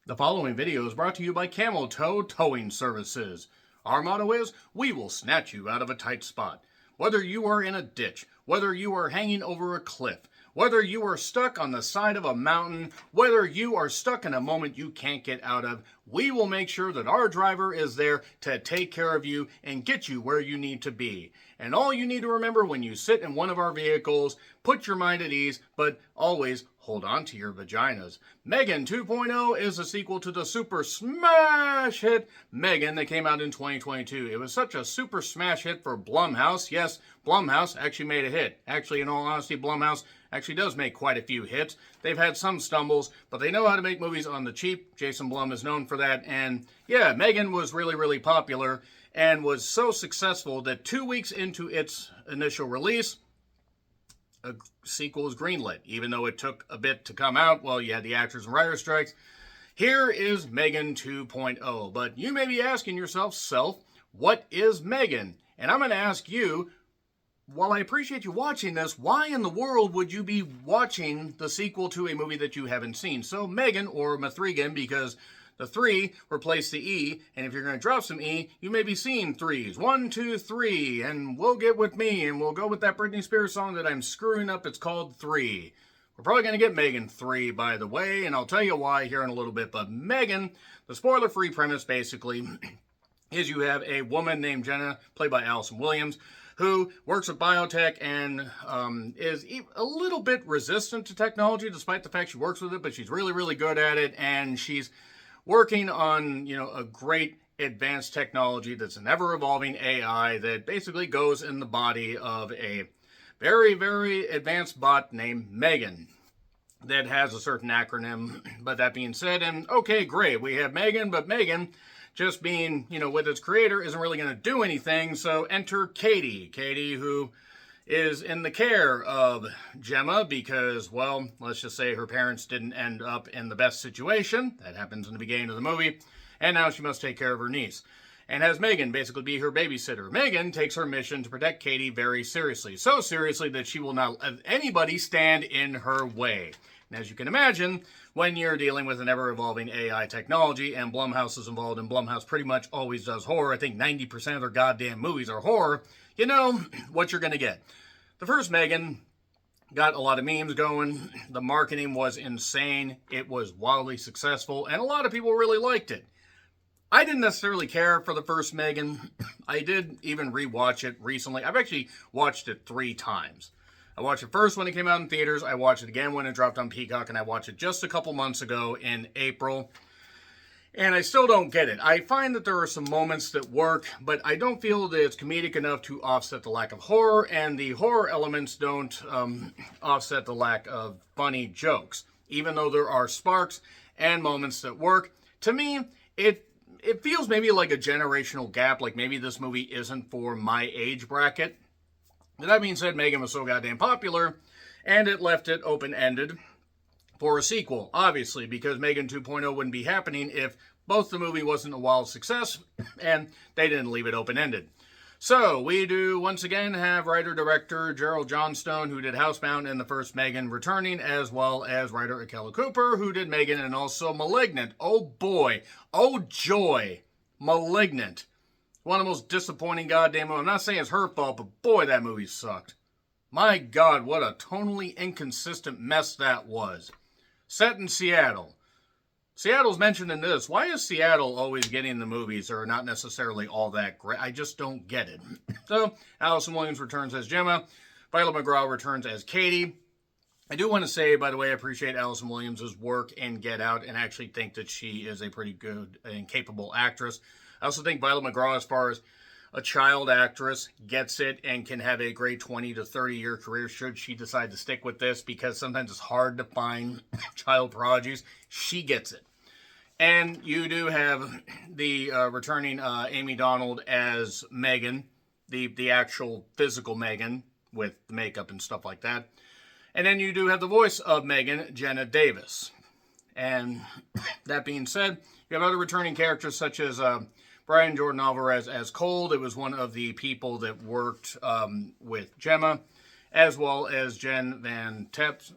The following video is brought to you by Camel Toe Towing Services. Our motto is, we will snatch you out of a tight spot. Whether you are in a ditch, whether you are hanging over a cliff, whether you are stuck on the side of a mountain, whether you are stuck in a moment you can't get out of, we will make sure that our driver is there to take care of you and get you where you need to be. And all you need to remember when you sit in one of our vehicles, put your mind at ease, but always hold on to your vaginas. M3GAN 2.0 is a sequel to the super smash hit M3GAN that came out in 2022. It was such a super smash hit for Blumhouse. Yes, Blumhouse actually made a hit. Actually, in all honesty, Blumhouse actually does make quite a few hits. They've had some stumbles, but they know how to make movies on the cheap. Jason Blum is known for that. And yeah, M3GAN was really, really popular and was so successful that 2 weeks into its initial release, a sequel was greenlit, even though it took a bit to come out. Well, you had the actors and writer strikes. Here is M3GAN 2.0. But you may be asking yourself, what is M3GAN? And I'm going to ask you, while I appreciate you watching this, why in the world would you be watching the sequel to a movie that you haven't seen? So M3GAN, or M3GAN, because the 3 replaced the E, and if you're going to drop some E, you may be seeing threes. 1, 2, 3, and we'll get with me, and we'll go with that Britney Spears song that I'm screwing up. It's called 3. We're probably going to get M3GAN 3, by the way, and I'll tell you why here in a little bit. But M3GAN, the spoiler-free premise, basically, is you have a woman named Jenna, played by Allison Williams, who works at biotech and is a little bit resistant to technology, despite the fact she works with it, but she's really, really good at it, and she's working on, a great advanced technology that's an ever-evolving AI that basically goes in the body of a very, very advanced bot named M3GAN that has a certain acronym. But that being said, and okay, great, we have M3GAN, but M3GAN, just being, with its creator, isn't really going to do anything. So enter Katie. Katie, who is in the care of Gemma because, well, let's just say her parents didn't end up in the best situation. That happens in the beginning of the movie. And now she must take care of her niece. And has M3GAN basically be her babysitter. M3GAN takes her mission to protect Katie very seriously. So seriously that she will not let anybody stand in her way. And as you can imagine, when you're dealing with an ever-evolving AI technology, and Blumhouse is involved, and Blumhouse pretty much always does horror, I think 90% of their goddamn movies are horror, you know what you're going to get. The first M3GAN got a lot of memes going. The marketing was insane. It was wildly successful, and a lot of people really liked it. I didn't necessarily care for the first M3GAN. I did even rewatch it recently. I've actually watched it 3 times. I watched it first when it came out in theaters. I watched it again when it dropped on Peacock, and I watched it just a couple months ago in April. And I still don't get it. I find that there are some moments that work, but I don't feel that it's comedic enough to offset the lack of horror, and the horror elements don't offset the lack of funny jokes. Even though there are sparks and moments that work, to me, it feels maybe like a generational gap, like maybe this movie isn't for my age bracket. And that being said, M3GAN was so goddamn popular, and it left it open-ended for a sequel, obviously, because M3GAN 2.0 wouldn't be happening if both the movie wasn't a wild success, and they didn't leave it open-ended. So, we do once again have writer-director Gerald Johnstone, who did Housebound and the first M3GAN, returning, as well as writer Akela Cooper, who did M3GAN and also Malignant. Oh boy, oh joy, Malignant. One of the most disappointing goddamn movies. I'm not saying it's her fault, but boy, that movie sucked. My God, what a tonally inconsistent mess that was. Set in Seattle. Seattle's mentioned in this. Why is Seattle always getting the movies that are not necessarily all that great? I just don't get it. So, Allison Williams returns as Gemma. Viola McGraw returns as Katie. I do want to say, by the way, I appreciate Allison Williams' work in Get Out and actually think that she is a pretty good and capable actress. I also think Viola McGraw, as far as a child actress, gets it and can have a great 20 to 30-year career should she decide to stick with this, because sometimes it's hard to find child prodigies. She gets it. And you do have the returning Amy Donald as M3GAN, the actual physical M3GAN with the makeup and stuff like that. And then you do have the voice of M3GAN, Jenna Davis. And that being said, you have other returning characters such as Brian Jordan Alvarez as Cold. It was one of the people that worked with Gemma, as well as Jen Van Epps,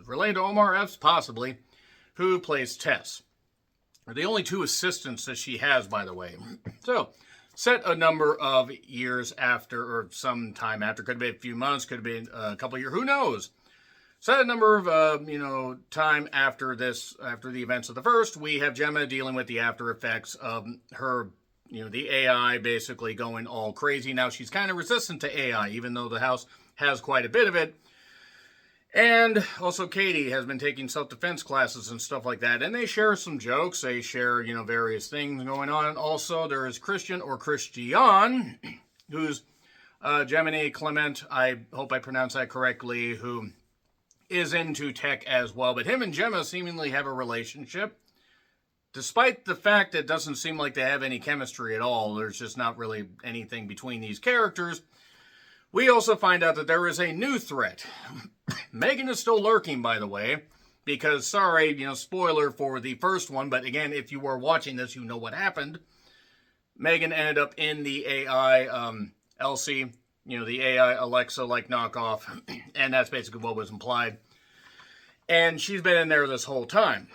related to Omar Epps, possibly, who plays Tess. They're the only two assistants that she has, by the way. So, set a number of years after, or some time after, could have been a few months, could have been a couple of years, who knows? Set a number of, time after this, after the events of the first, we have Gemma dealing with the after effects of her, the AI basically going all crazy. Now, she's kind of resistant to AI, even though the house has quite a bit of it. And also Katie has been taking self-defense classes and stuff like that. And they share some jokes. They share, various things going on. And also there is Christian or Christian, who's Gemini Clement, I hope I pronounced that correctly, who is into tech as well. But him and Gemma seemingly have a relationship. Despite the fact that it doesn't seem like they have any chemistry at all. There's just not really anything between these characters. We also find out that there is a new threat. M3GAN is still lurking, by the way, because, sorry, spoiler for the first one, but again, if you were watching this, you know what happened. M3GAN ended up in the AI Elsie, the AI Alexa-like knockoff, and that's basically what was implied. And she's been in there this whole time.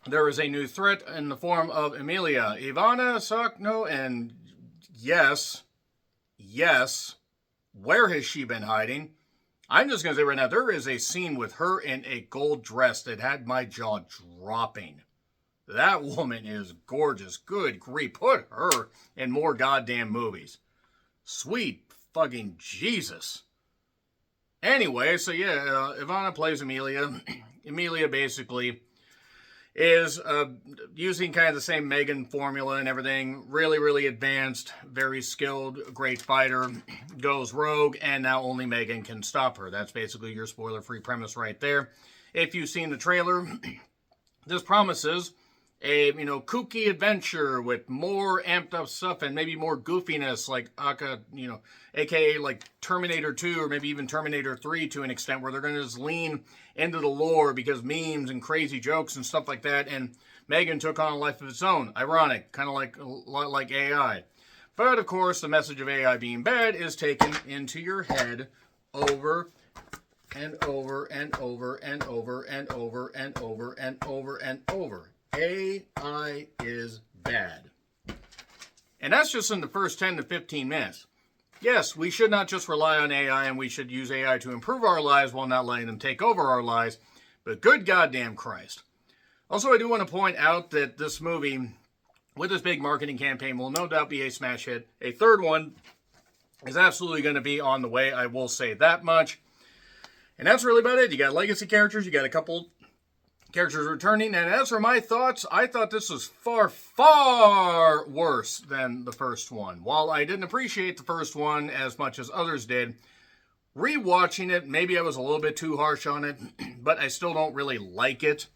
There is a new threat in the form of Emilia, Ivana Sakno, and yes, where has she been hiding? I'm just going to say right now, there is a scene with her in a gold dress that had my jaw dropping. That woman is gorgeous. Good grief. Put her in more goddamn movies. Sweet fucking Jesus. Anyway, so yeah, Ivana plays Emilia. Emilia basically is using kind of the same M3GAN formula and everything. Really, really advanced, very skilled, great fighter. Goes rogue, and now only M3GAN can stop her. That's basically your spoiler-free premise right there. If you've seen the trailer, this promises a, kooky adventure with more amped up stuff and maybe more goofiness, like aka like Terminator 2 or maybe even Terminator 3 to an extent, where they're going to just lean into the lore because memes and crazy jokes and stuff like that, and M3GAN took on a life of its own. Ironic, kind of like AI. But, of course, the message of AI being bad is taken into your head over and over and over and over and over and over and over and over. AI is bad. And that's just in the first 10 to 15 minutes. Yes, we should not just rely on AI, and we should use AI to improve our lives while not letting them take over our lives. But good goddamn Christ. Also, I do want to point out that this movie, with this big marketing campaign, will no doubt be a smash hit. A third one is absolutely going to be on the way, I will say that much. And that's really about it. You got legacy characters, you got a couple characters returning, and as for my thoughts, I thought this was far, far worse than the first one. While I didn't appreciate the first one as much as others did, rewatching it, maybe I was a little bit too harsh on it, but I still don't really like it.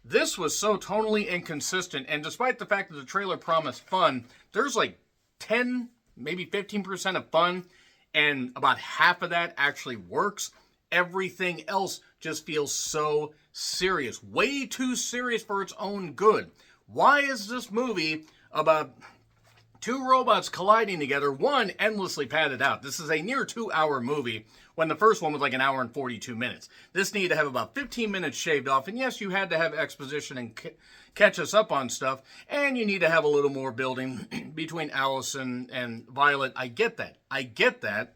This was so tonally inconsistent, and despite the fact that the trailer promised fun, there's like 10, maybe 15% of fun, and about half of that actually works. Everything else just feels so serious. Way too serious for its own good. Why is this movie about two robots colliding together, one endlessly padded out? This is a near 2-hour movie when the first one was like 1 hour and 42 minutes. This needed to have about 15 minutes shaved off, and yes, you had to have exposition and catch us up on stuff, and you need to have a little more building between Allison and Violet. I get that.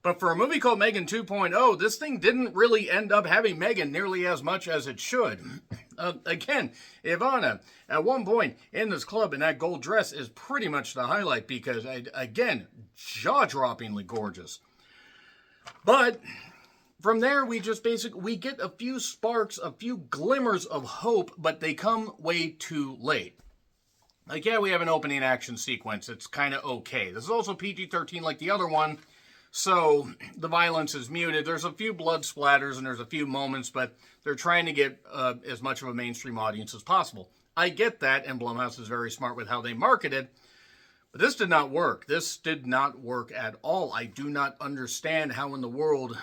But for a movie called M3GAN 2.0, this thing didn't really end up having M3GAN nearly as much as it should. Again, Ivana, at one point in this club in that gold dress is pretty much the highlight because, again, jaw-droppingly gorgeous. But from there, we get a few sparks, a few glimmers of hope, but they come way too late. Like, yeah, we have an opening action sequence. It's kind of okay. This is also PG-13 like the other one. So the violence is muted. There's a few blood splatters and there's a few moments, but they're trying to get as much of a mainstream audience as possible. I get that, and Blumhouse is very smart with how they market it, but this did not work. This did not work at all. I do not understand how in the world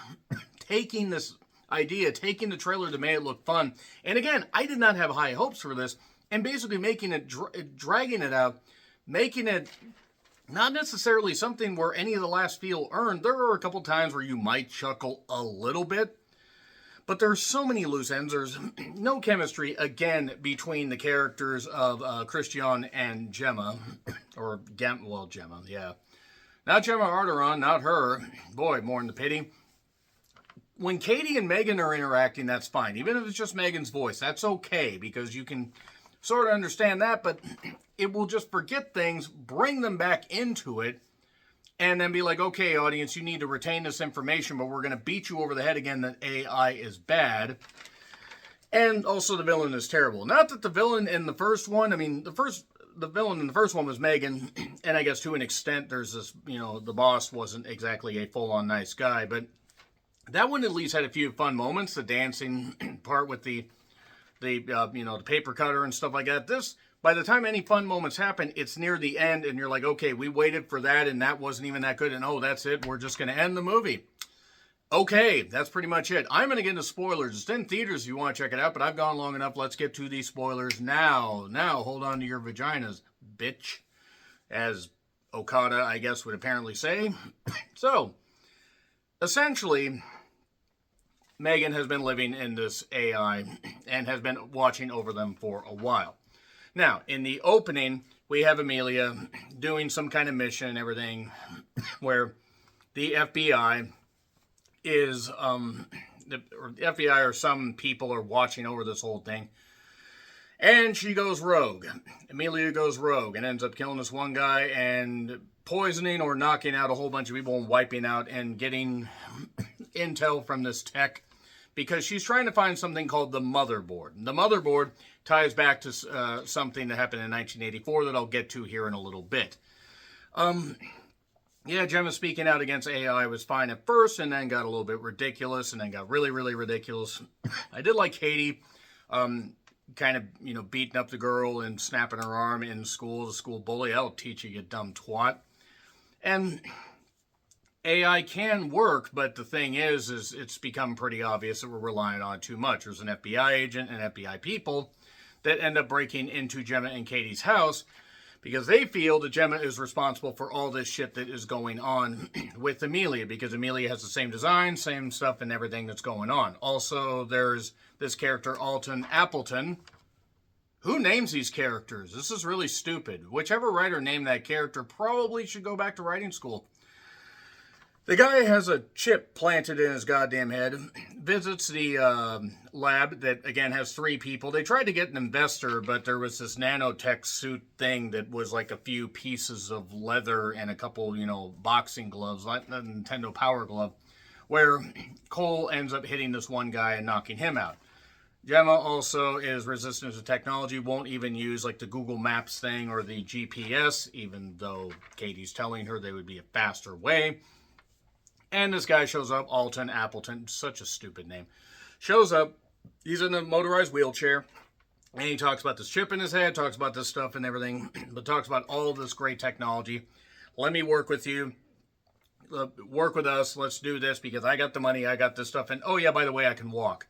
taking this idea, taking the trailer to make it look fun, and again, I did not have high hopes for this, and basically making it, dragging it out, making it not necessarily something where any of the laughs feel earned. There are a couple times where you might chuckle a little bit, But there's so many loose ends. There's no chemistry, again, between the characters of Christian and Gemma. Or, Gemma, yeah. Not Gemma Arteron, not her. Boy, more in the pity. When Katie and Megan are interacting, that's fine. Even if it's just Megan's voice, that's okay, because you can sort of understand that, but it will just forget things, bring them back into it, and then be like, okay, audience, you need to retain this information, but we're going to beat you over the head again that AI is bad. And also the villain is terrible. Not that the villain in the first one, the villain in the first one was Megan, and I guess to an extent there's this, the boss wasn't exactly a full-on nice guy, but that one at least had a few fun moments. The dancing part with the paper cutter and stuff like that. This, by the time any fun moments happen, it's near the end, and you're like, okay, we waited for that, and that wasn't even that good, and oh, that's it, we're just going to end the movie. Okay, that's pretty much it. I'm going to get into spoilers. It's in theaters if you want to check it out, but I've gone long enough. Let's get to these spoilers now. Now, hold on to your vaginas, bitch, as Okada, I guess, would apparently say. So, essentially, Megan has been living in this AI and has been watching over them for a while. Now, in the opening, we have Amelia doing some kind of mission and everything where the FBI is, the FBI or some people are watching over this whole thing. And she goes rogue. Amelia goes rogue and ends up killing this one guy and poisoning or knocking out a whole bunch of people and wiping out and getting intel from this tech because she's trying to find something called the motherboard. The motherboard ties back to something that happened in 1984 that I'll get to here in a little bit. Yeah, Gemma speaking out against AI was fine at first and then got a little bit ridiculous and then got really, really ridiculous. I did like Katie kind of, beating up the girl and snapping her arm in school, the school bully. I'll teach you, you dumb twat. And AI can work, but the thing is it's become pretty obvious that we're relying on it too much. There's an FBI agent and FBI people that end up breaking into Gemma and Katie's house because they feel that Gemma is responsible for all this shit that is going on with Amelia, because Amelia has the same design, same stuff, and everything that's going on. Also, there's this character, Alton Appleton. Who names these characters? This is really stupid. Whichever writer named that character probably should go back to writing school. The guy has a chip planted in his goddamn head, visits the lab that, again, has 3 people. They tried to get an investor, but there was this nanotech suit thing that was like a few pieces of leather and a couple, boxing gloves, like the Nintendo Power Glove, where Cole ends up hitting this one guy and knocking him out. Gemma also is resistant to technology, won't even use like the Google Maps thing or the GPS, even though Katie's telling her there would be a faster way. And this guy shows up, Alton Appleton, such a stupid name, shows up, he's in a motorized wheelchair, and he talks about this chip in his head, talks about this stuff and everything, but talks about all this great technology. Let me work with you, work with us, let's do this, because I got the money, I got this stuff, and oh yeah, by the way, I can walk.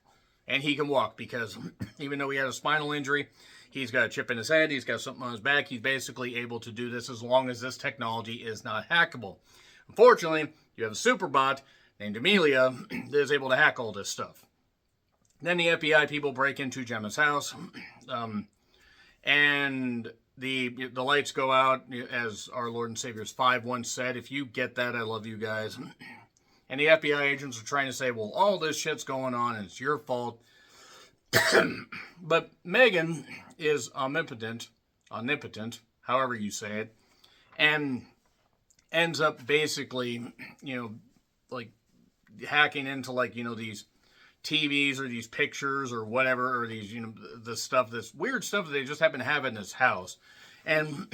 And he can walk, because even though he had a spinal injury, he's got a chip in his head, he's got something on his back, he's basically able to do this as long as this technology is not hackable. Unfortunately, you have a super bot named Amelia that is able to hack all this stuff. Then the FBI people break into Gemma's house, and the lights go out, as our Lord and Savior's 5 once said. If you get that, I love you guys. And the FBI agents are trying to say, well, all this shit's going on, and it's your fault. But Megan is omnipotent, however you say it, and ends up basically, like hacking into these TVs or these pictures or whatever, or these, the stuff, this weird stuff that they just happen to have in this house. And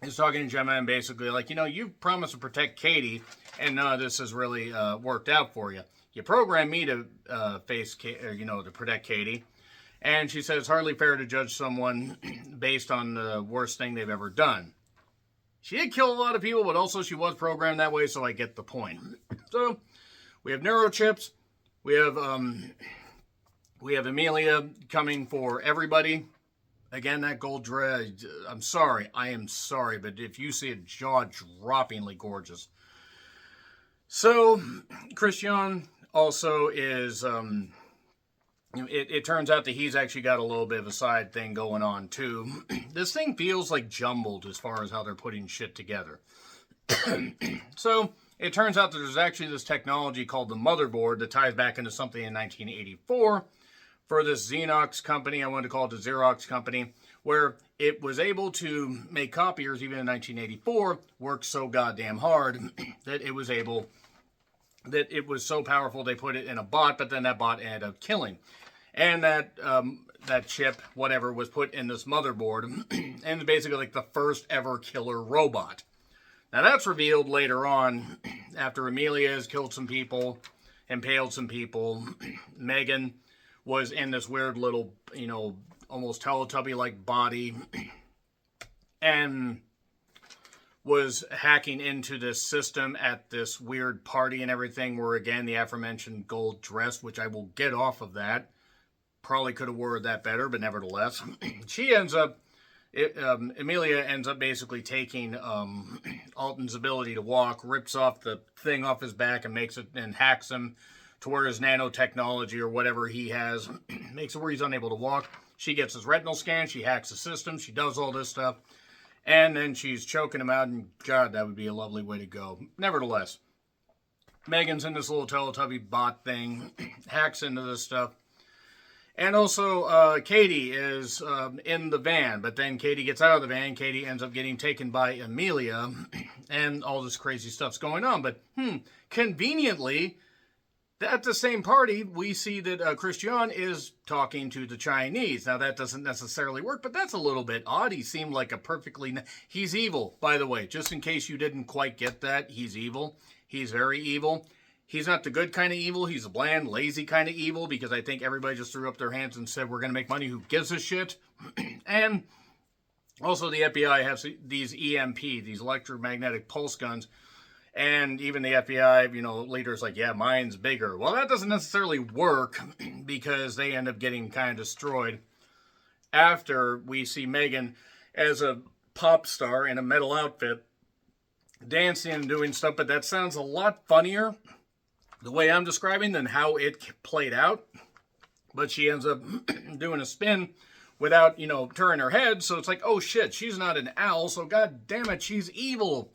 is talking to Gemma and basically you promised to protect Katie, and none of this has really worked out for you. You programmed me to to protect Katie. And she says it's hardly fair to judge someone based on the worst thing they've ever done. She did kill a lot of people, but also she was programmed that way, so I get the point. So, we have neurochips. We have Amelia coming for everybody. Again, that gold dress. I am sorry, but if you see it, jaw-droppingly gorgeous. So, Christian also is, it turns out that he's actually got a little bit of a side thing going on too. This thing feels like jumbled as far as how they're putting shit together. So it turns out that there's actually this technology called the motherboard that ties back into something in 1984 for this Xerox company. I wanted to call it the Xerox company, where it was able to make copiers even in 1984 work so goddamn hard that it was so powerful they put it in a bot, but then that bot ended up killing. And that chip, whatever, was put in this motherboard, and basically like the first ever killer robot. Now that's revealed later on, after Amelia has killed some people, impaled some people. M3GAN was in this weird little, almost Teletubby-like body, and was hacking into this system at this weird party and everything, where again, the aforementioned gold dress, which I will get off of that. Probably could have worded that better, but nevertheless. Amelia ends up basically taking Alton's ability to walk, rips off the thing off his back and makes it, and hacks him to where his nanotechnology or whatever he has makes it where he's unable to walk. She gets his retinal scan, she hacks the system, she does all this stuff, and then she's choking him out, and God, that would be a lovely way to go. Nevertheless, M3GAN's in this little Teletubby bot thing, hacks into this stuff. And also, Katie is in the van, but then Katie gets out of the van. Katie ends up getting taken by Amelia, and all this crazy stuff's going on. But, conveniently, at the same party, we see that Christian is talking to the Chinese. Now, that doesn't necessarily work, but that's a little bit odd. He seemed like a perfectly... He's evil, by the way. Just in case you didn't quite get that, he's evil. He's very evil. He's not the good kind of evil. He's a bland, lazy kind of evil, because I think everybody just threw up their hands and said, we're going to make money. Who gives a shit? And also the FBI has these EMP, these electromagnetic pulse guns. And even the FBI, leader's like, yeah, mine's bigger. Well, that doesn't necessarily work, because they end up getting kind of destroyed after we see M3GAN as a pop star in a metal outfit dancing and doing stuff. But that sounds a lot funnier the way I'm describing than how it played out. But she ends up doing a spin without, turning her head. So it's like, oh shit, she's not an owl, so god damn it, she's evil.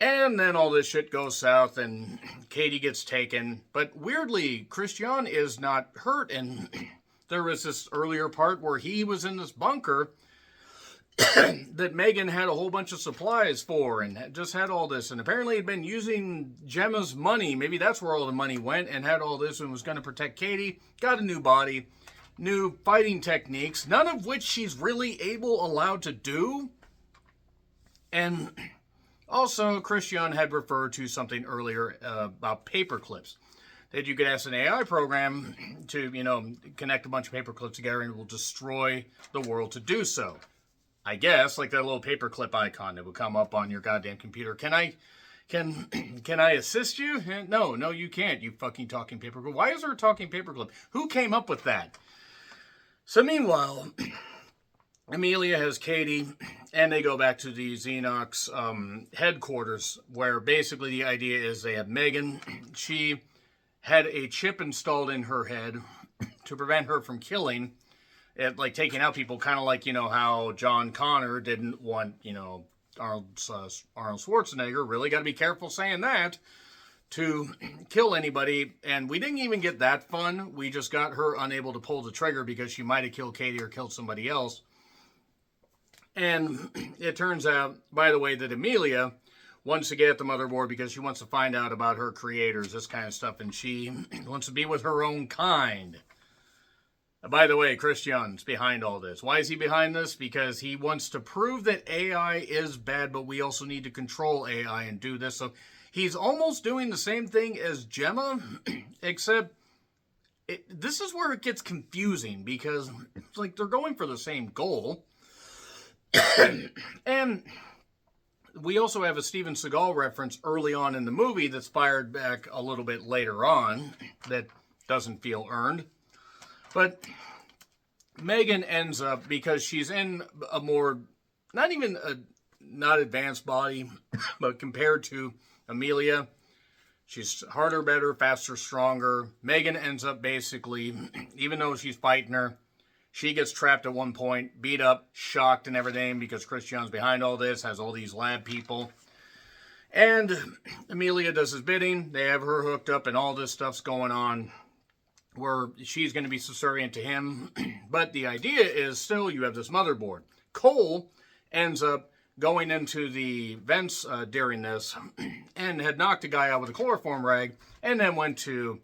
And then all this shit goes south and Katie gets taken. But weirdly, Christian is not hurt. And there was this earlier part where he was in this bunker that M3GAN had a whole bunch of supplies for, and just had all this, and apparently had been using Gemma's money, maybe that's where all the money went, and had all this and was going to protect Katie, got a new body, new fighting techniques, none of which she's really allowed to do. And also, Christian had referred to something earlier about paper clips, that you could ask an AI program to, connect a bunch of paper clips together and it will destroy the world to do so. I guess, like that little paperclip icon that would come up on your goddamn computer. Can I assist you? No, you can't, you fucking talking paperclip. Why is there a talking paperclip? Who came up with that? So meanwhile, Amelia has Katie, and they go back to the Xerox headquarters, where basically the idea is they have M3GAN. She had a chip installed in her head to prevent her from killing. Like taking out people, kind of like, how John Connor didn't want, Arnold Schwarzenegger, really got to be careful saying that, to kill anybody. And we didn't even get that fun. We just got her unable to pull the trigger because she might have killed Katie or killed somebody else. And it turns out, by the way, that Amelia wants to get at the motherboard because she wants to find out about her creators, this kind of stuff, and she wants to be with her own kind. By the way, Christian's behind all this. Why is he behind this? Because he wants to prove that AI is bad, but we also need to control AI and do this. So he's almost doing the same thing as Gemma, except this is where it gets confusing, because it's like they're going for the same goal. And we also have a Steven Seagal reference early on in the movie that's fired back a little bit later on that doesn't feel earned. But M3GAN ends up, because she's in a more, not advanced body, but compared to Amelia, She's harder, better, faster, stronger. M3GAN ends up basically, even though she's fighting her, she gets trapped at one point, beat up, shocked and everything because Christian's behind all this, has all these lab people. And Amelia does his bidding. They have her hooked up and all this stuff's going on where she's going to be subservient to him. But the idea is still you have this motherboard. Cole ends up going into the vents during this and had knocked a guy out with a chloroform rag and then went to,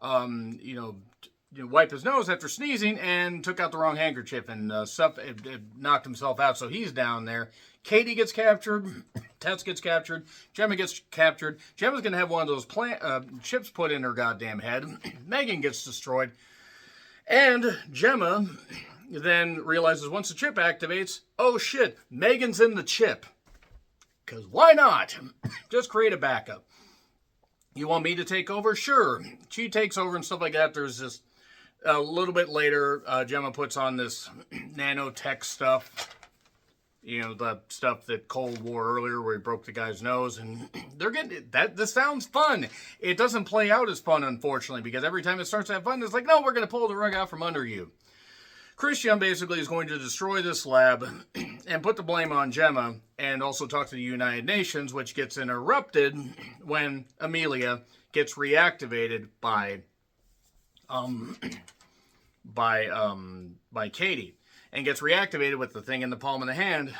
wipe his nose after sneezing and took out the wrong handkerchief and it knocked himself out. So he's down there. Katie gets captured. Tess gets captured. Gemma gets captured. Gemma's going to have one of those chips put in her goddamn head. M3GAN gets destroyed. And Gemma then realizes once the chip activates, oh shit, M3GAN's in the chip. Because why not? Just create a backup. You want me to take over? Sure. She takes over and stuff like that. There's this, a little bit later, Gemma puts on this nanotech stuff. You know, the stuff that Cole wore earlier where he broke the guy's nose. And they're getting that. This sounds fun. It doesn't play out as fun, unfortunately, because every time it starts to have fun, it's like, no, we're going to pull the rug out from under you. Christian basically is going to destroy this lab and put the blame on Gemma and also talk to the United Nations, which gets interrupted when Amelia gets reactivated by Katie. And gets reactivated with the thing in the palm of the hand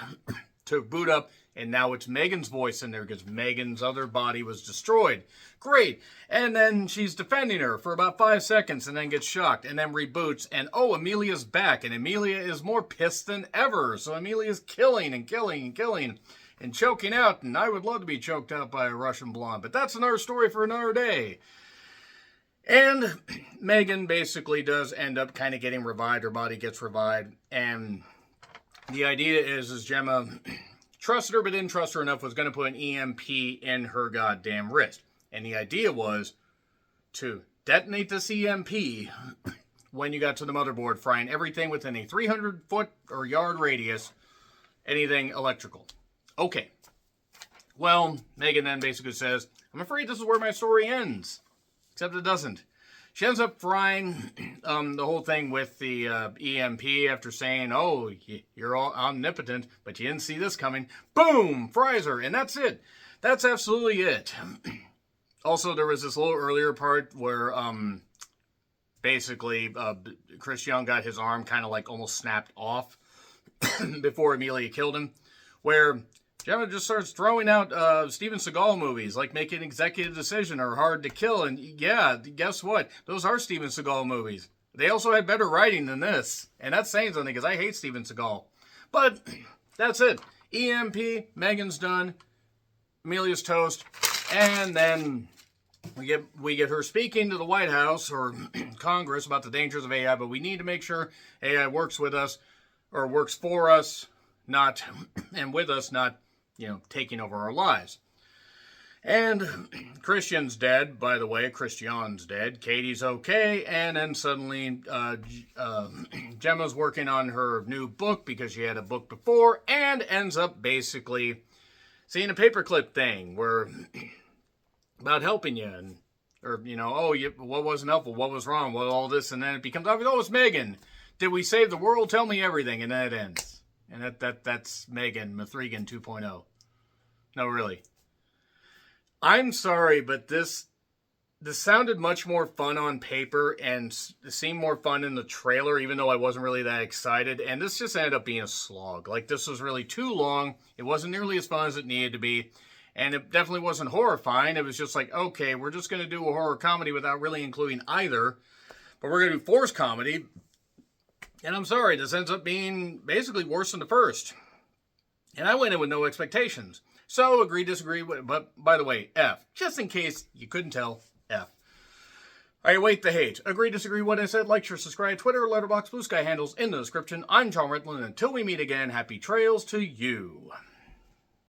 to boot up, and now it's M3GAN's voice in there because M3GAN's other body was destroyed. Great. And then she's defending her for about 5 seconds and then gets shocked and then reboots, and oh, Amelia's back, and Amelia is more pissed than ever. So Amelia's killing and killing and killing and choking out, and I would love to be choked out by a Russian blonde, but that's another story for another day. And M3GAN basically does end up kind of getting revived. Her body gets revived. And the idea is Gemma trusted her but didn't trust her enough, was going to put an EMP in her goddamn wrist. And the idea was to detonate this EMP when you got to the motherboard, frying everything within a 300-foot or yard radius, anything electrical. Okay. Well, M3GAN then basically says, I'm afraid this is where my story ends. Except it doesn't. She ends up frying the whole thing with the EMP after saying, oh, you're all omnipotent, but you didn't see this coming. Boom! Fries her, and that's it. That's absolutely it. Also, there was this little earlier part where basically Christian got his arm kind of like almost snapped off before Amelia killed him, where Gemma just starts throwing out Steven Seagal movies, like Make an Executive Decision or Hard to Kill. And yeah, guess what? Those are Steven Seagal movies. They also had better writing than this. And that's saying something because I hate Steven Seagal. But that's it. EMP, M3GAN's done. Amelia's toast. And then we get her speaking to the White House or Congress about the dangers of AI. But we need to make sure AI works with us or works for us, not and with us, not taking over our lives. And Christian's dead, by the way. Christian's dead. Katie's okay. And then suddenly Gemma's working on her new book because she had a book before and ends up basically seeing a paperclip thing where about helping you and what wasn't helpful, what was wrong, what all this, and then it becomes obvious, oh, it's M3GAN. Did we save the world? Tell me everything. And then it ends. And that's M3GAN, M3GAN 2.0. No, really. I'm sorry, but this sounded much more fun on paper and seemed more fun in the trailer, even though I wasn't really that excited. And this just ended up being a slog. Like, this was really too long. It wasn't nearly as fun as it needed to be. And it definitely wasn't horrifying. It was just like, okay, we're just going to do a horror comedy without really including either. But we're going to do forced comedy. And I'm sorry, this ends up being basically worse than the first. And I went in with no expectations. So, agree, disagree, but by the way, F. Just in case you couldn't tell, F. I await the hate. Agree, disagree, what I said, like, share, subscribe, Twitter, Letterboxd, Blue Sky handles in the description. I'm John Rittland, and until we meet again, happy trails to you.